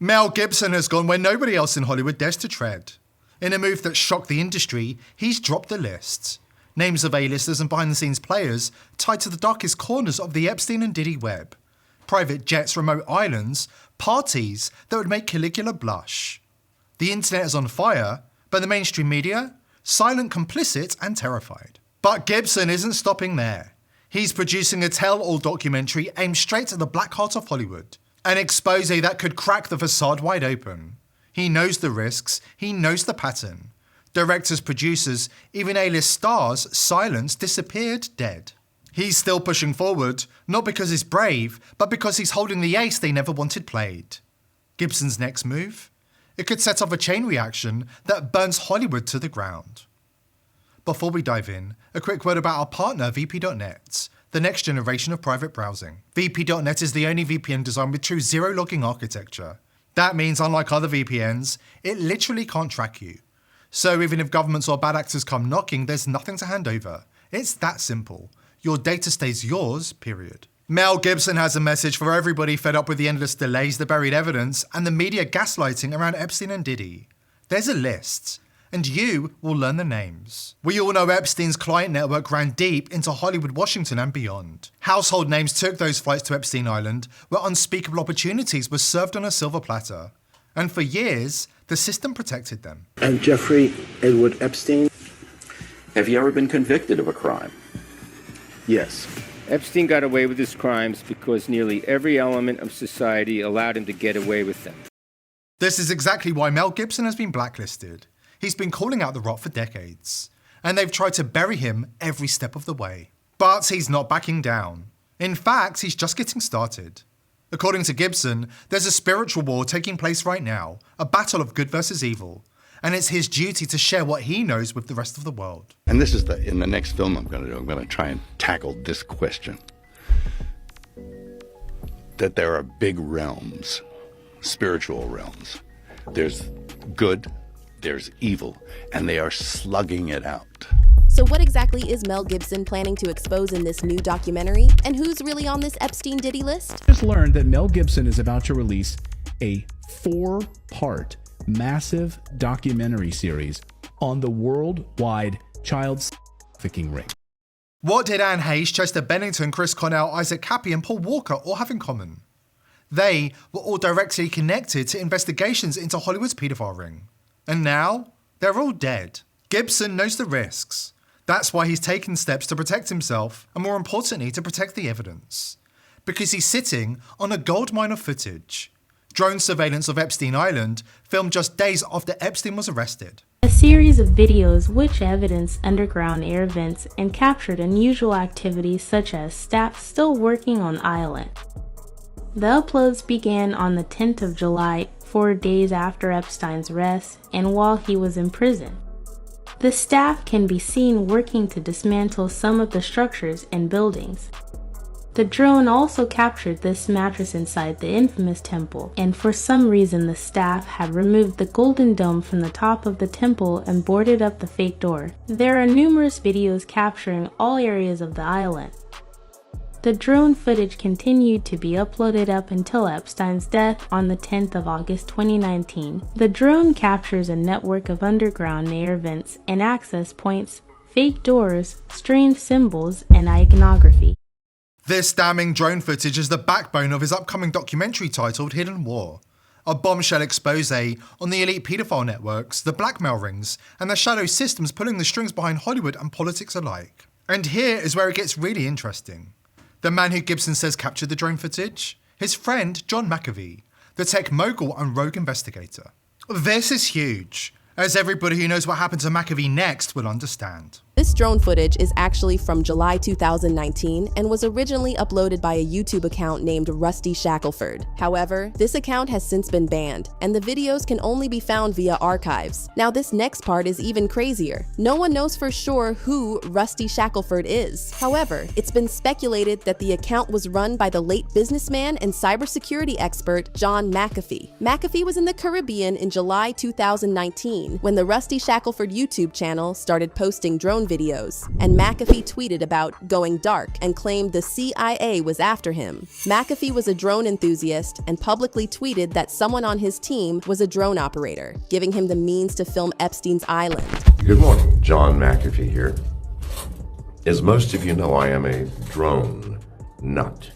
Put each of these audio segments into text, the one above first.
Mel Gibson has gone where nobody else in Hollywood dares to tread. In a move that shocked the industry, he's dropped the list. Names of A-listers and behind-the-scenes players tied to the darkest corners of the Epstein and Diddy web. Private jets, remote islands, parties that would make Caligula blush. The internet is on fire, but the mainstream media? Silent, complicit, and terrified. But Gibson isn't stopping there. He's producing a tell-all documentary aimed straight at the black heart of Hollywood. An expose that could crack the facade wide open. He knows the risks, he knows the pattern. Directors, producers, even A-list stars silenced, disappeared, dead. He's still pushing forward, not because he's brave, but because he's holding the ace they never wanted played. Gibson's next move? It could set off a chain reaction that burns Hollywood to the ground. Before we dive in, a quick word about our partner VP.net, the next generation of private browsing. VP.net is the only VPN designed with true zero-logging architecture. That means, unlike other VPNs, it literally can't track you. So even if governments or bad actors come knocking, there's nothing to hand over. It's that simple. Your data stays yours, period. Mel Gibson has a message for everybody fed up with the endless delays, the buried evidence, and the media gaslighting around Epstein and Diddy. There's a list, and you will learn the names. We all know Epstein's client network ran deep into Hollywood, Washington, and beyond. Household names took those flights to Epstein Island, where unspeakable opportunities were served on a silver platter. And for years, the system protected them. And Jeffrey Edward Epstein? Have you ever been convicted of a crime? Yes. Epstein got away with his crimes because nearly every element of society allowed him to get away with them. This is exactly why Mel Gibson has been blacklisted. He's been calling out the rot for decades, and they've tried to bury him every step of the way. But he's not backing down. In fact, he's just getting started. According to Gibson, there's a spiritual war taking place right now, a battle of good versus evil, and it's his duty to share what he knows with the rest of the world. And this is in the next film I'm going to do, I'm going to try and tackle this question. That there are big realms, spiritual realms. There's good, there's evil, and they are slugging it out. So what exactly is Mel Gibson planning to expose in this new documentary? And who's really on this Epstein-Diddy list? Just learned that Mel Gibson is about to release a 4-part massive documentary series on the worldwide child trafficking ring. What did Anne Hayes, Chester Bennington, Chris Cornell, Isaac Kappy, and Paul Walker all have in common? They were all directly connected to investigations into Hollywood's paedophile ring. And now, they're all dead. Gibson knows the risks. That's why he's taken steps to protect himself, and more importantly, to protect the evidence. Because he's sitting on a goldmine of footage. Drone surveillance of Epstein Island, filmed just days after Epstein was arrested. A series of videos which evidence underground air vents and captured unusual activities such as staff still working on island. The uploads began on the 10th of July, 4 days after Epstein's arrest and while he was in prison. The staff can be seen working to dismantle some of the structures and buildings. The drone also captured this mattress inside the infamous temple, and for some reason the staff had removed the golden dome from the top of the temple and boarded up the fake door. There are numerous videos capturing all areas of the island. The drone footage continued to be uploaded up until Epstein's death on the 10th of August 2019. The drone captures a network of underground air vents and access points, fake doors, strange symbols, and iconography. This damning drone footage is the backbone of his upcoming documentary titled Hidden War, a bombshell expose on the elite paedophile networks, the blackmail rings, and the shadow systems pulling the strings behind Hollywood and politics alike. And here is where it gets really interesting. The man who Gibson says captured the drone footage? His friend, John McAfee, the tech mogul and rogue investigator. This is huge, as everybody who knows what happened to McAfee next will understand. This drone footage is actually from July 2019 and was originally uploaded by a YouTube account named Rusty Shackelford. However, this account has since been banned, and the videos can only be found via archives. Now this next part is even crazier. No one knows for sure who Rusty Shackelford is. However, it's been speculated that the account was run by the late businessman and cybersecurity expert John McAfee. McAfee was in the Caribbean in July 2019 when the Rusty Shackelford YouTube channel started posting drone videos, and McAfee tweeted about going dark and claimed the CIA was after him. McAfee was a drone enthusiast and publicly tweeted that someone on his team was a drone operator, giving him the means to film Epstein's island. Good morning, John McAfee here. As most of you know, I am a drone nut.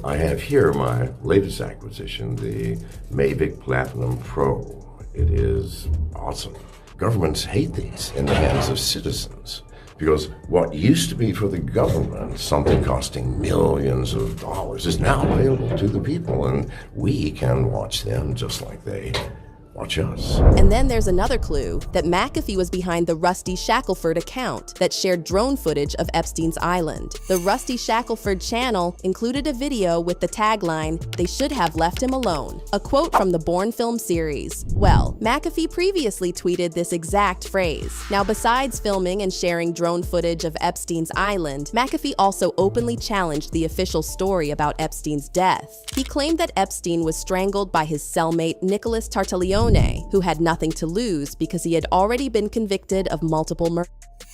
I have here my latest acquisition, the Mavic Platinum Pro. It is awesome. Governments hate these in the hands of citizens because what used to be for the government, something costing millions of dollars, is now available to the people, and we can watch them just like they watch us. And then there's another clue that McAfee was behind the Rusty Shackelford account that shared drone footage of Epstein's island. The Rusty Shackelford channel included a video with the tagline, "They should have left him alone," a quote from the Bourne film series. Well, McAfee previously tweeted this exact phrase. Now, besides filming and sharing drone footage of Epstein's island, McAfee also openly challenged the official story about Epstein's death. He claimed that Epstein was strangled by his cellmate Nicholas Tartaglione, who had nothing to lose because he had already been convicted of multiple murders.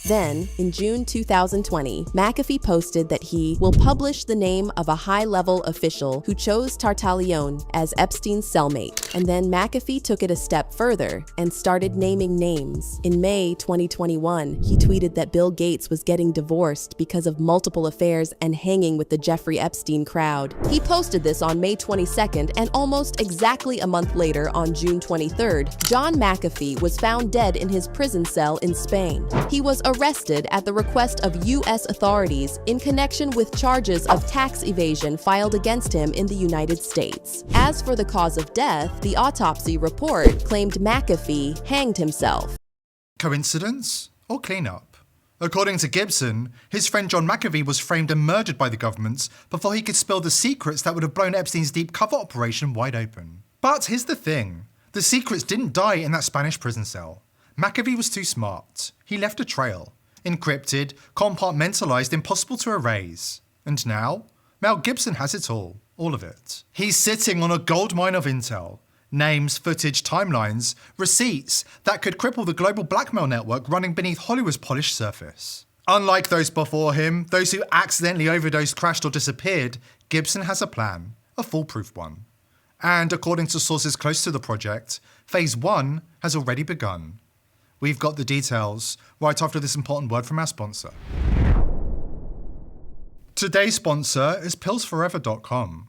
Then, in June 2020, McAfee posted that he will publish the name of a high-level official who chose Tartaglione as Epstein's cellmate. And then McAfee took it a step further and started naming names. In May 2021, he tweeted that Bill Gates was getting divorced because of multiple affairs and hanging with the Jeffrey Epstein crowd. He posted this on May 22nd, and almost exactly a month later, on June 23rd, John McAfee was found dead in his prison cell in Spain. He was arrested at the request of U.S. authorities in connection with charges of tax evasion filed against him in the United States. As for the cause of death, the autopsy report claimed McAfee hanged himself. Coincidence or cleanup? According to Gibson, his friend John McAfee was framed and murdered by the government before he could spill the secrets that would have blown Epstein's deep cover operation wide open. But here's the thing. The secrets didn't die in that Spanish prison cell. McAfee was too smart. He left a trail. Encrypted, compartmentalized, impossible to erase. And now, Mel Gibson has it all of it. He's sitting on a goldmine of intel. Names, footage, timelines, receipts that could cripple the global blackmail network running beneath Hollywood's polished surface. Unlike those before him, those who accidentally overdosed, crashed or disappeared, Gibson has a plan, a foolproof one. And according to sources close to the project, Phase 1 has already begun. We've got the details right after this important word from our sponsor. Today's sponsor is PillsForever.com.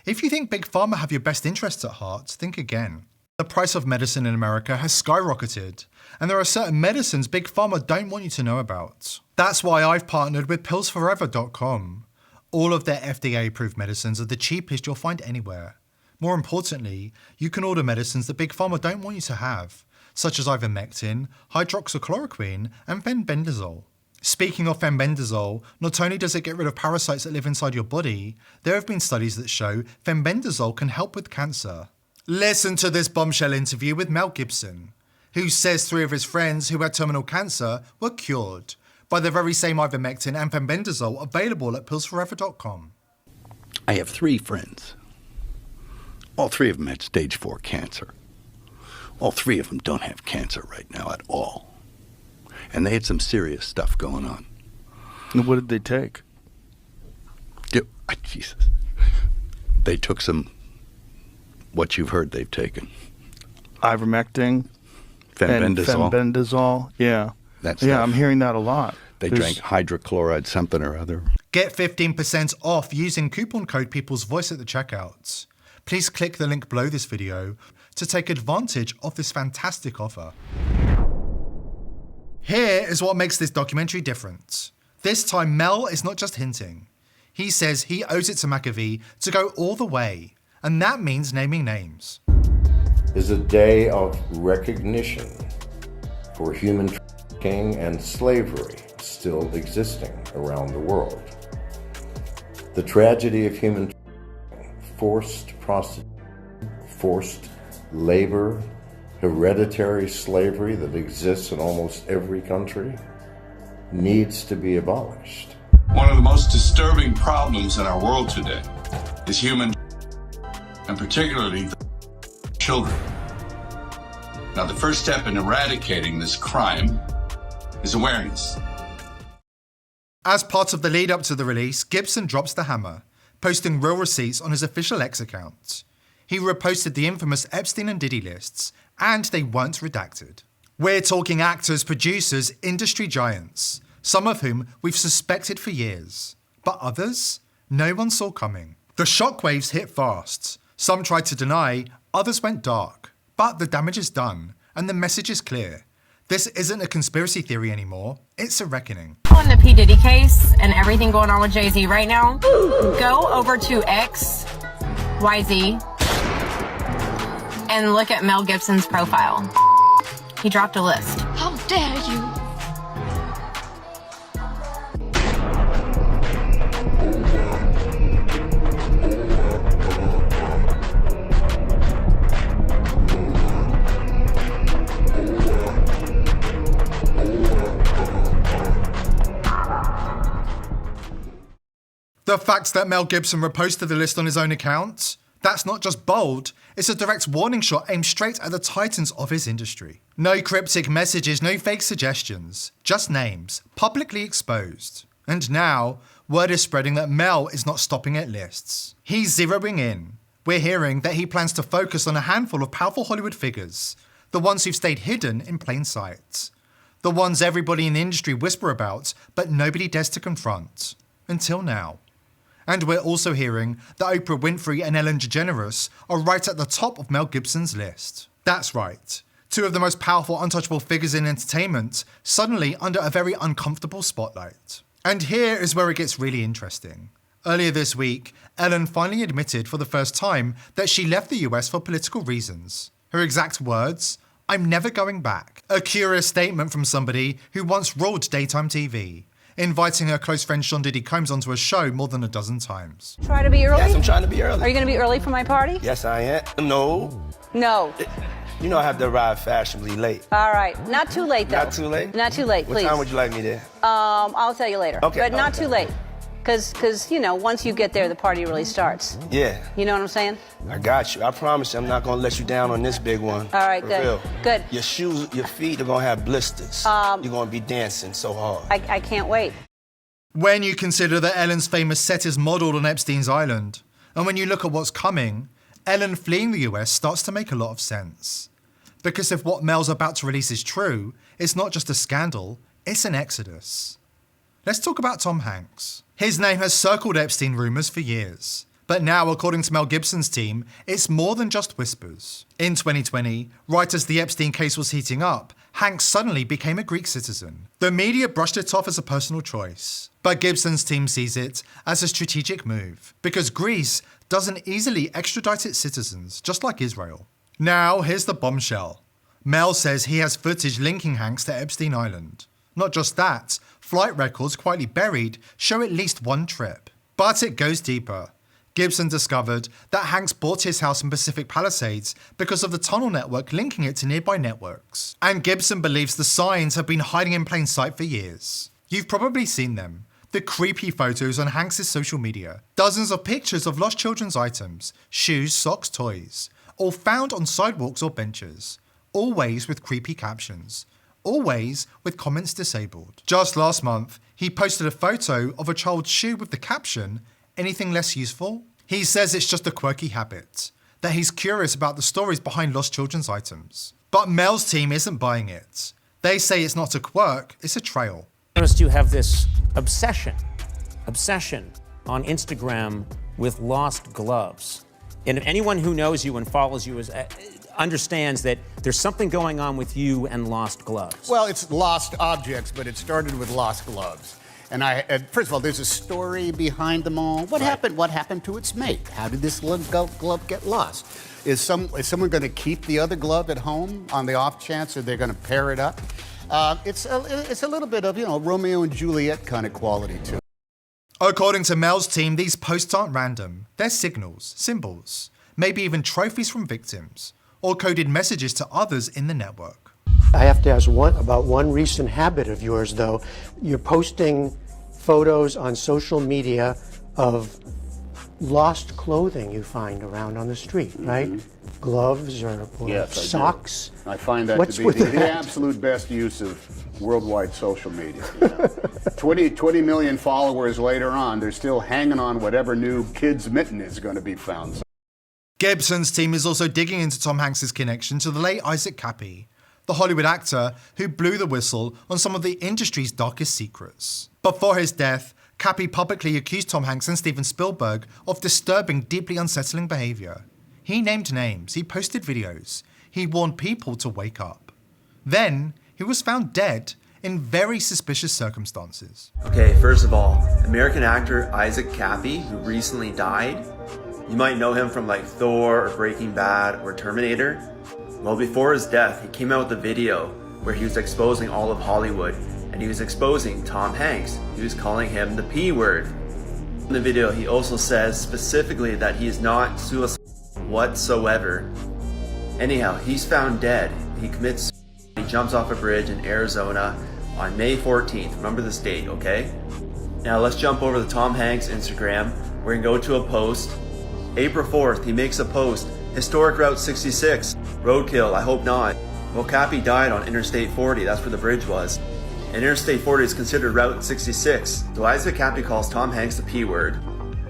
If you think Big Pharma have your best interests at heart, think again. The price of medicine in America has skyrocketed, and there are certain medicines Big Pharma don't want you to know about. That's why I've partnered with PillsForever.com. All of their FDA-approved medicines are the cheapest you'll find anywhere. More importantly, you can order medicines that Big Pharma don't want you to have, such as ivermectin, hydroxychloroquine, and fenbendazole. Speaking of fenbendazole, not only does it get rid of parasites that live inside your body, there have been studies that show fenbendazole can help with cancer. Listen to this bombshell interview with Mel Gibson, who says 3 of his friends who had terminal cancer were cured by the very same ivermectin and fenbendazole available at pillsforever.com. I have 3 friends. All 3 of them had stage 4 cancer. All 3 of them don't have cancer right now at all. And they had some serious stuff going on. And what did they take? Jesus. They took some, what you've heard they've taken. Ivermectin. Fenbendazole. Fenbendazole, yeah. I'm hearing that a lot. They drank hydrochloride something or other. Get 15% off using coupon code People's Voice at the checkout. Please click the link below this video to take advantage of this fantastic offer. Here is what makes this documentary different. This time Mel is not just hinting. He says he owes it to McAfee to go all the way, and that means naming names. Is a day of recognition for human trafficking and slavery still existing around the world. The tragedy of human trafficking, forced prostitution, forced labor, hereditary slavery that exists in almost every country needs to be abolished. One of the most disturbing problems in our world today is human, and particularly children. Now, the first step in eradicating this crime is awareness. As part of the lead up to the release, Gibson drops the hammer, posting real receipts on his official X account. He reposted the infamous Epstein and Diddy lists, and they weren't redacted. We're talking actors, producers, industry giants, some of whom we've suspected for years, but others, no one saw coming. The shockwaves hit fast. Some tried to deny, others went dark. But the damage is done, and the message is clear. This isn't a conspiracy theory anymore, it's a reckoning. On the P. Diddy case and everything going on with Jay-Z right now, go over to XYZ and look at Mel Gibson's profile. He dropped a list. How dare you! The fact that Mel Gibson reposted the list on his own account, that's not just bold, it's a direct warning shot aimed straight at the titans of his industry. No cryptic messages, no fake suggestions, just names, publicly exposed. And now, word is spreading that Mel is not stopping at lists. He's zeroing in. We're hearing that he plans to focus on a handful of powerful Hollywood figures, the ones who've stayed hidden in plain sight. The ones everybody in the industry whisper about, but nobody dares to confront. Until now. And we're also hearing that Oprah Winfrey and Ellen DeGeneres are right at the top of Mel Gibson's list. That's right. Two of the most powerful, untouchable figures in entertainment, suddenly under a very uncomfortable spotlight. And here is where it gets really interesting. Earlier this week, Ellen finally admitted for the first time that she left the US for political reasons. Her exact words, "I'm never going back." A curious statement from somebody who once ruled daytime TV, inviting her close friend Sean Diddy Combs onto a show more than a dozen times. Try to be early? Yes, I'm trying to be early. Are you going to be early for my party? Yes, I am. No. No. You know I have to arrive fashionably late. All right. Not too late, though. Not too late? Not too late, please. What time would you like me there? I'll tell you later. Okay. But not okay. too late. Because, you know, once you get there, the party really starts. Yeah. You know what I'm saying? I got you. I promise you I'm not going to let you down on this big one. All right, For good. real. Good. Your shoes, your feet are going to have blisters. You're going to be dancing so hard. I can't wait. When you consider that Ellen's famous set is modelled on Epstein's island, and when you look at what's coming, Ellen fleeing the US starts to make a lot of sense. Because if what Mel's about to release is true, it's not just a scandal, it's an exodus. Let's talk about Tom Hanks. His name has circled Epstein rumours for years. But now, according to Mel Gibson's team, it's more than just whispers. In 2020, right as the Epstein case was heating up, Hanks suddenly became a Greek citizen. The media brushed it off as a personal choice. But Gibson's team sees it as a strategic move, because Greece doesn't easily extradite its citizens, just like Israel. Now, here's the bombshell. Mel says he has footage linking Hanks to Epstein Island. Not just that, flight records quietly buried show at least one trip. But it goes deeper. Gibson discovered that Hanks bought his house in Pacific Palisades because of the tunnel network linking it to nearby networks. And Gibson believes the signs have been hiding in plain sight for years. You've probably seen them. The creepy photos on Hanks' social media. Dozens of pictures of lost children's items, shoes, socks, toys, all found on sidewalks or benches. Always with creepy captions. Always with comments disabled. Just last month, he posted a photo of a child's shoe with the caption, "Anything less useful?" He says it's just a quirky habit, that he's curious about the stories behind lost children's items. But Mel's team isn't buying it. They say it's not a quirk, it's a trail. Noticed you have this obsession on Instagram with lost gloves. And anyone who knows you and follows you understands that there's something going on with you and lost gloves. Well, it's lost objects, but it started with lost gloves. And first of all, there's a story behind them all. What happened? What happened to its mate? How did this glove get lost? Is someone going to keep the other glove at home on the off chance, or they're going to pair it up? It's a little bit of, Romeo and Juliet kind of quality to it. According to Mel's team, these posts aren't random. They're signals, symbols, maybe even trophies from victims, or coded messages to others in the network. I have to ask about one recent habit of yours, though. You're posting photos on social media of lost clothing you find around on the street, right? Gloves or yes, socks? I find that What's to be with the that? absolute best use of worldwide social media. 20 million followers later on, they're still hanging on whatever new kid's mitten is going to be found. Gibson's team is also digging into Tom Hanks' connection to the late Isaac Cappy, the Hollywood actor who blew the whistle on some of the industry's darkest secrets. Before his death, Cappy publicly accused Tom Hanks and Steven Spielberg of disturbing, deeply unsettling behavior. He named names, he posted videos, he warned people to wake up. Then, he was found dead in very suspicious circumstances. Okay, first of all, American actor Isaac Cappy, who recently died. You might know him from like Thor or Breaking Bad or Terminator. Well, before his death, he came out with a video where he was exposing all of Hollywood, and he was exposing Tom Hanks. He was calling him the P word. In the video, he also says specifically that he is not suicidal whatsoever. Anyhow, he's found dead. He commits suicide. He jumps off a bridge in Arizona on May 14th. Remember this date, okay? Now let's jump over to Tom Hanks' Instagram. We're gonna go to a post. April 4th, he makes a post. Historic Route 66. Roadkill, I hope not. Well, Cappy died on Interstate 40. That's where the bridge was. And Interstate 40 is considered Route 66. So Isaac Cappy calls Tom Hanks the P word.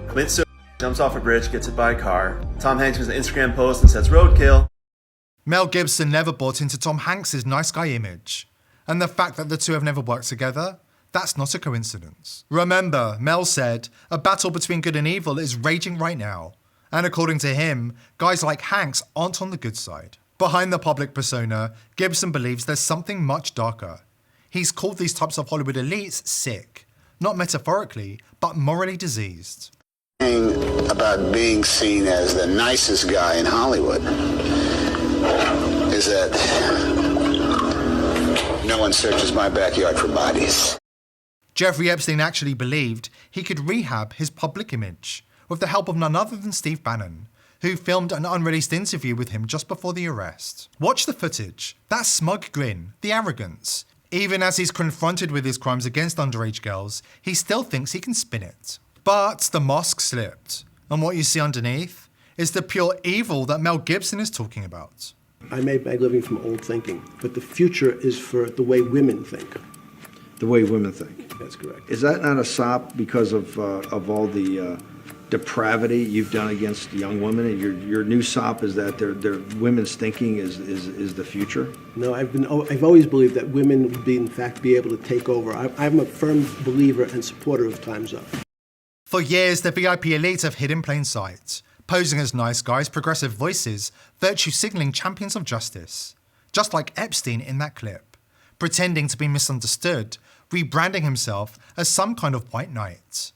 Commits suicide, jumps off a bridge, gets hit by a car. Tom Hanks makes an Instagram post and says, roadkill. Mel Gibson never bought into Tom Hanks' nice guy image. And the fact that the two have never worked together, that's not a coincidence. Remember, Mel said, a battle between good and evil is raging right now. And according to him, guys like Hanks aren't on the good side. Behind the public persona, Gibson believes there's something much darker. He's called these types of Hollywood elites sick. Not metaphorically, but morally diseased. About being seen as the nicest guy in Hollywood is that no one searches my backyard for bodies. Jeffrey Epstein actually believed he could rehab his public image with the help of none other than Steve Bannon, who filmed an unreleased interview with him just before the arrest. Watch the footage, that smug grin, the arrogance. Even as he's confronted with his crimes against underage girls, he still thinks he can spin it. But the mask slipped, and what you see underneath is the pure evil that Mel Gibson is talking about. I made my living from old thinking, but the future is for the way women think. The way women think. That's correct. Is that not a sop because of all the depravity you've done against young women? And your new sop is that their women's thinking is the future? No, I've always believed that women would be, in fact, be able to take over. I'm a firm believer and supporter of Time's Up. For years, the VIP elite have hid in plain sight, posing as nice guys, progressive voices, virtue signaling champions of justice. Just like Epstein in that clip, pretending to be misunderstood, rebranding himself as some kind of white knight.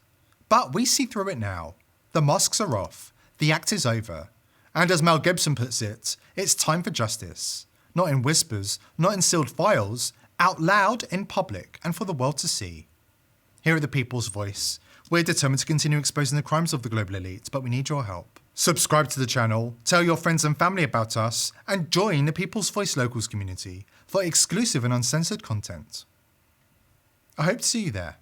But we see through it now. The masks are off, the act is over. And as Mel Gibson puts it, it's time for justice. Not in whispers, not in sealed files, out loud in public and for the world to see. Here at The People's Voice, we're determined to continue exposing the crimes of the global elite, but we need your help. Subscribe to the channel, tell your friends and family about us, and join the People's Voice Locals community for exclusive and uncensored content. I hope to see you there.